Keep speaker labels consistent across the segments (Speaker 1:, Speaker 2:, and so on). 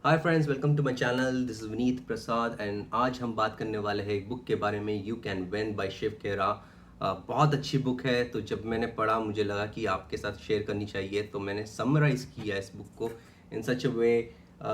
Speaker 1: Hi friends, welcome to my channel. This is Vineet Prasad and आज हम बात करने वाले हैं एक बुक के बारे में, you can win by Shiv Khera. बहुत अच्छी बुक है। तो जब मैंने पढ़ा मुझे लगा कि आपके साथ शेयर करनी चाहिए, तो मैंने समराइज़ किया इस बुक को इन सच अ वे।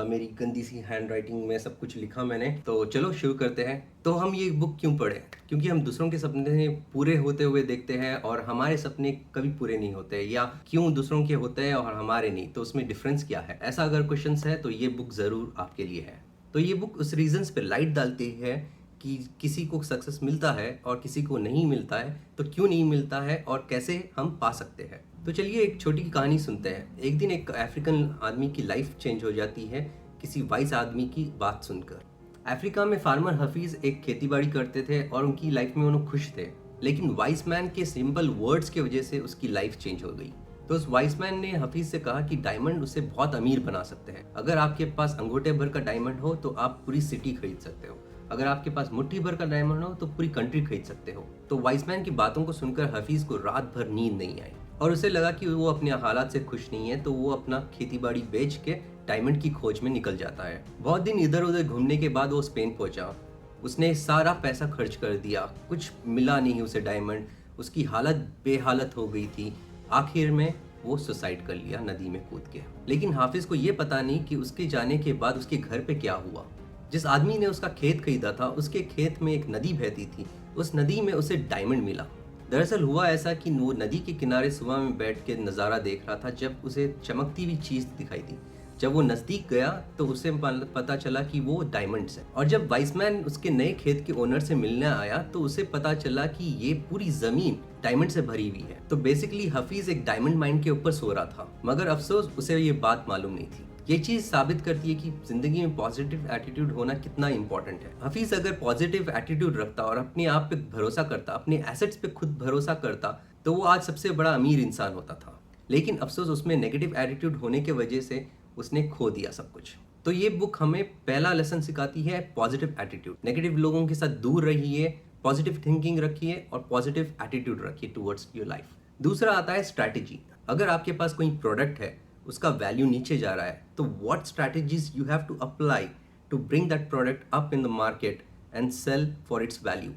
Speaker 1: मेरी गंदी सी हैंड राइटिंग में सब कुछ लिखा मैंने। तो चलो शुरू करते हैं। तो हम ये बुक क्यों पढ़ें? क्योंकि हम दूसरों के सपने पूरे होते हुए देखते हैं और हमारे सपने कभी पूरे नहीं होते, या क्यों दूसरों के होते हैं और हमारे नहीं, तो उसमें डिफरेंस क्या है? ऐसा अगर क्वेश्चन है तो ये बुक ज़रूर आपके लिए है। तो ये बुक उस रीजंस पे लाइट डालती है कि किसी को सक्सेस मिलता है और किसी को नहीं मिलता है, तो क्यों नहीं मिलता है और कैसे हम पा सकते हैं। तो चलिए एक छोटी कहानी सुनते हैं। एक दिन एक अफ्रीकन आदमी की लाइफ चेंज हो जाती है किसी वाइस आदमी की बात सुनकर। अफ्रीका में फार्मर हफीज एक खेतीबाड़ी करते थे और उनकी लाइफ में उन्हें खुश थे, लेकिन वाइस मैन के सिंपल वर्ड्स की वजह से उसकी लाइफ चेंज हो गई। तो उस वाइस मैन ने हफीज से कहा कि डायमंड उसे बहुत अमीर बना सकते हैं। अगर आपके पास अंगूठे भर का डायमंड हो तो आप पूरी सिटी खरीद सकते हो। अगर आपके पास मुट्ठी भर का डायमंड हो तो पूरी कंट्री खरीद सकते हो। तो वाइस मैन की बातों को सुनकर हफीज को रात भर नींद नहीं आई और उसे लगा कि वो अपने हालात से खुश नहीं है। तो वो अपना खेतीबाड़ी बेच के डायमंड की खोज में निकल जाता है। बहुत दिन इधर उधर घूमने के बाद वो स्पेन पहुंचा। उसने सारा पैसा खर्च कर दिया, कुछ मिला नहीं उसे डायमंड। उसकी हालत बेहालत हो गई थी। आखिर में वो सुसाइड कर लिया नदी में कूद के। लेकिन हाफिज को ये पता नहीं कि उसके जाने के बाद उसके घर पे क्या हुआ। जिस आदमी ने उसका खेत खरीदा था, उसके खेत में एक नदी बहती थी। उस नदी में उसे डायमंड मिला। दरअसल हुआ ऐसा कि वो नदी के किनारे सुबह में बैठ के नज़ारा देख रहा था जब उसे चमकती हुई चीज़ दिखाई दी। जब वो नज़दीक गया तो उसे पता चला कि वो डायमंड्स है। और जब वाइसमैन उसके नए खेत के ओनर से मिलने आया तो उसे पता चला कि ये पूरी ज़मीन डायमंड से भरी हुई है। तो बेसिकली हफीज एक डायमंड माइन के ऊपर सो रहा था, मगर अफसोस उसे ये बात मालूम नहीं थी। ये चीज साबित करती है कि जिंदगी में पॉजिटिव एटीट्यूड होना कितना इंपॉर्टेंट है। हफीज अगर पॉजिटिव एटीट्यूड रखता और अपने आप पे भरोसा करता, अपने एसेट्स पे खुद भरोसा करता, तो वो आज सबसे बड़ा अमीर इंसान होता था। लेकिन अफसोस उसमें नेगेटिव एटीट्यूड होने की वजह से उसने खो दिया सब कुछ। तो ये बुक हमें पहला लेसन सिखाती है पॉजिटिव एटीट्यूड। नेगेटिव लोगों के साथ दूर रहिए, पॉजिटिव थिंकिंग रखिए और पॉजिटिव एटीट्यूड रखिए टुवर्ड्स योर लाइफ। दूसरा आता है स्ट्रैटेजी। अगर आपके पास कोई प्रोडक्ट है, उसका वैल्यू नीचे जा रहा है, तो what strategies you have to apply to bring that product up in the market and sell for its value.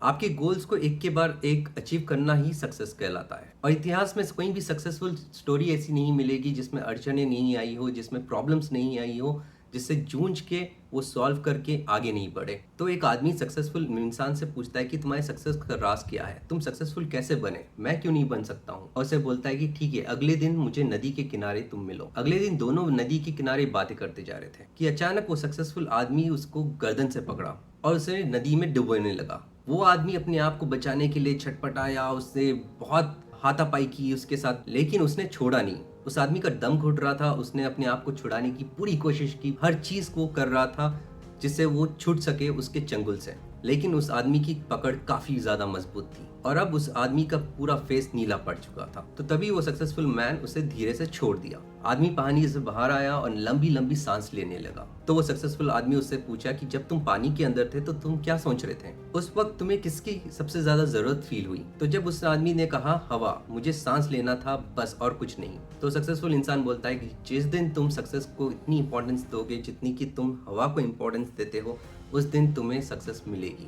Speaker 1: आपके गोल्स को एक के बाद एक अचीव करना ही सक्सेस कहलाता है। और इतिहास में कोई भी सक्सेसफुल स्टोरी ऐसी नहीं मिलेगी जिसमें अड़चने नहीं आई हो, जिसमें प्रॉब्लम्स नहीं आई हो, जिससे जूझ के वो सॉल्व करके आगे नहीं बढ़े। तो एक आदमी सक्सेसफुल इंसान से पूछता है कि तुम्हारे सक्सेस का राज क्या है, तुम सक्सेसफुल कैसे बने, मैं क्यों नहीं बन सकता हूँ। और उसे बोलता है कि ठीक है, अगले दिन मुझे नदी के किनारे तुम मिलो। अगले दिन दोनों नदी के किनारे बातें करते जा रहे थे कि अचानक वो सक्सेसफुल आदमी उसको गर्दन से पकड़ा और उसे नदी में डुबोने लगा। वो आदमी अपने आप को बचाने के लिए छटपटाया, उसने बहुत हाथापाई की उसके साथ, लेकिन उसने छोड़ा नहीं। उस आदमी का दम घुट रहा था, उसने अपने आप को छुड़ाने की पूरी कोशिश की, हर चीज को कर रहा था जिससे वो छूट सके उसके चंगुल से। लेकिन उस आदमी की पकड़ काफी ज्यादा मजबूत थी और अब उस आदमी का पूरा फेस नीला पड़ चुका था। तो तभी वो सक्सेसफुल मैन उसे धीरे से छोड़ दिया। आदमी पानी से बाहर आया और लंबी लंबी सांस लेने लगा। तो वो सक्सेसफुल आदमी उससे पूछा कि जब तुम पानी के अंदर थे तो तुम क्या सोच रहे थे, उस वक्त तुम्हें किसकी सबसे ज्यादा जरूरत फील हुई। तो जब उस आदमी ने कहा हवा, मुझे सांस लेना था बस और कुछ नहीं। तो सक्सेसफुल इंसान बोलता है कि जिस दिन तुम सक्सेस को इतनी इंपॉर्टेंस दोगे जितनी कि तुम हवा को इंपॉर्टेंस देते हो, उस दिन तुम्हें सक्सेस मिलेगी।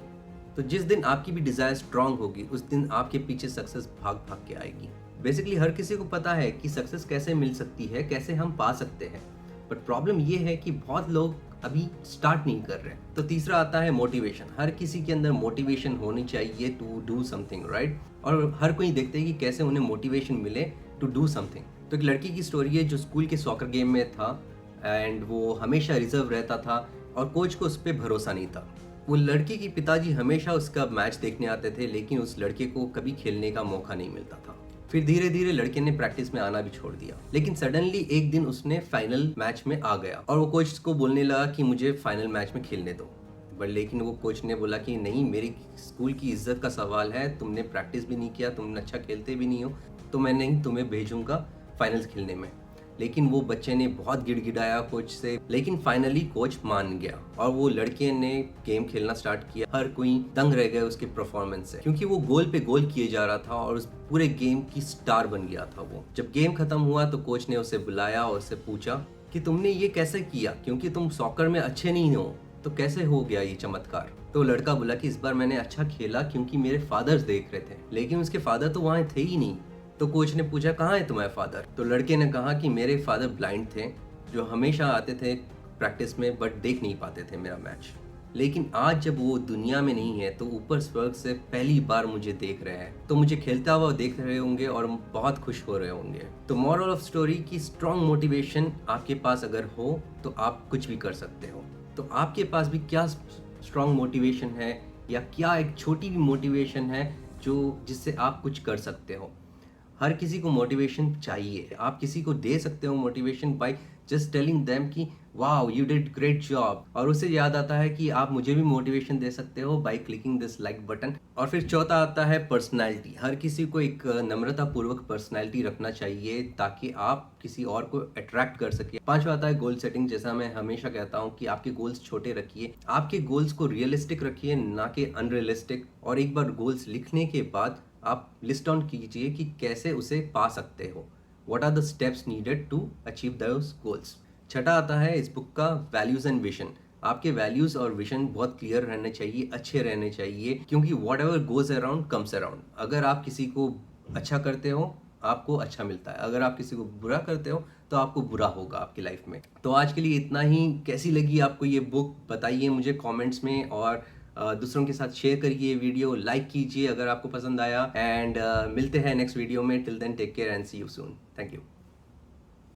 Speaker 1: तो जिस दिन आपकी भी डिजायर स्ट्रांग होगी, उस दिन आपके पीछे सक्सेस भाग भाग के आएगी। बेसिकली हर किसी को पता है कि सक्सेस कैसे मिल सकती है, कैसे हम पा सकते हैं, बट प्रॉब्लम ये है कि बहुत लोग अभी स्टार्ट नहीं कर रहे। तो तीसरा आता है मोटिवेशन। हर किसी के अंदर मोटिवेशन होनी चाहिए टू डू समथिंग, राइट। और हर कोई देखते हैं कि कैसे उन्हें मोटिवेशन मिले टू डू समथिंग। तो एक लड़की की स्टोरी है जो स्कूल के सॉकर गेम में था एंड वो हमेशा रिजर्व रहता था और कोच को उस पर भरोसा नहीं था। वो लड़की के पिताजी हमेशा उसका मैच देखने आते थे, लेकिन उस लड़के को कभी खेलने का मौका नहीं मिलता था। फिर धीरे धीरे लड़के ने प्रैक्टिस में आना भी छोड़ दिया। लेकिन सडनली एक दिन उसने फाइनल मैच में आ गया और वो कोच को बोलने लगा कि मुझे फाइनल मैच में खेलने दो। बट लेकिन वो कोच ने बोला कि नहीं, मेरी स्कूल की इज्जत का सवाल है, तुमने प्रैक्टिस भी नहीं किया, तुम अच्छा खेलते भी नहीं हो, तो मैं नहीं तुम्हें भेजूंगा फाइनल्स खेलने में। लेकिन वो बच्चे ने बहुत गिड़गिड़ाया कोच से, लेकिन फाइनली कोच मान गया और वो लड़के ने गेम खेलना स्टार्ट किया। हर कोई दंग रह गया उसके परफॉर्मेंस से, क्योंकि वो गोल पे गोल किए जा रहा था और उस पूरे गेम की स्टार बन गया था वो। जब गेम खत्म हुआ तो कोच ने उसे बुलाया और उससे पूछा कि तुमने ये कैसे किया, क्योंकि तुम सॉकर में अच्छे नहीं हो, तो कैसे हो गया ये चमत्कार। तो लड़का बोला कि इस बार मैंने अच्छा खेला क्योंकि मेरे फादर्स देख रहे थे, लेकिन उसके फादर तो वहाँ थे ही नहीं। तो कोच ने पूछा कहाँ है तुम्हारे फादर। तो लड़के ने कहा कि मेरे फादर ब्लाइंड थे, जो हमेशा आते थे प्रैक्टिस में बट देख नहीं पाते थे मेरा मैच। लेकिन आज जब वो दुनिया में नहीं है तो ऊपर स्वर्ग से पहली बार मुझे देख रहे हैं, तो मुझे खेलता हुआ देख रहे होंगे और बहुत खुश हो रहे होंगे। तो मॉरल ऑफ स्टोरी की स्ट्रॉन्ग मोटिवेशन आपके पास अगर हो तो आप कुछ भी कर सकते हो। तो आपके पास भी क्या स्ट्रॉन्ग मोटिवेशन है, या क्या एक छोटी भी मोटिवेशन है जो जिससे आप कुछ कर सकते हो। हर किसी को मोटिवेशन चाहिए, आप किसी को दे सकते हो motivation by just telling them कि wow you did great job. और उससे याद आता है कि आप मुझे भी मोटिवेशन दे सकते हो by clicking this like button. और फिर चौथा आता है पर्सनालिटी। हर किसी को एक नम्रता पूर्वक पर्सनालिटी रखना चाहिए ताकि आप किसी और को अट्रैक्ट कर सके। पांचवा आता है गोल सेटिंग। जैसा मैं हमेशा कहता हूँ कि आपके गोल्स छोटे रखिए, आपके गोल्स को रियलिस्टिक रखिए, ना कि अनरियलिस्टिक। और एक बार गोल्स लिखने के बाद आप लिस्ट डाउन कीजिए कि कैसे उसे पा सकते हो। What are the steps needed to achieve those goals? छठा आता है इस बुक का वैल्यूज एंड विजन। आपके वैल्यूज और विजन बहुत क्लियर रहने चाहिए, अच्छे रहने चाहिए, क्योंकि what ever goes around comes around. अगर आप किसी को अच्छा करते हो आपको अच्छा मिलता है, अगर आप किसी को बुरा करते हो तो आपको बुरा होगा आपकी लाइफ में। तो आज के लिए इतना ही। कैसी लगी आपको ये बुक बताइए मुझे कमेंट्स में, और दूसरों के साथ शेयर करिए, वीडियो लाइक कीजिए अगर आपको पसंद आया। एंड मिलते हैं नेक्स्ट वीडियो में। Till then take care and see you soon. Thank you.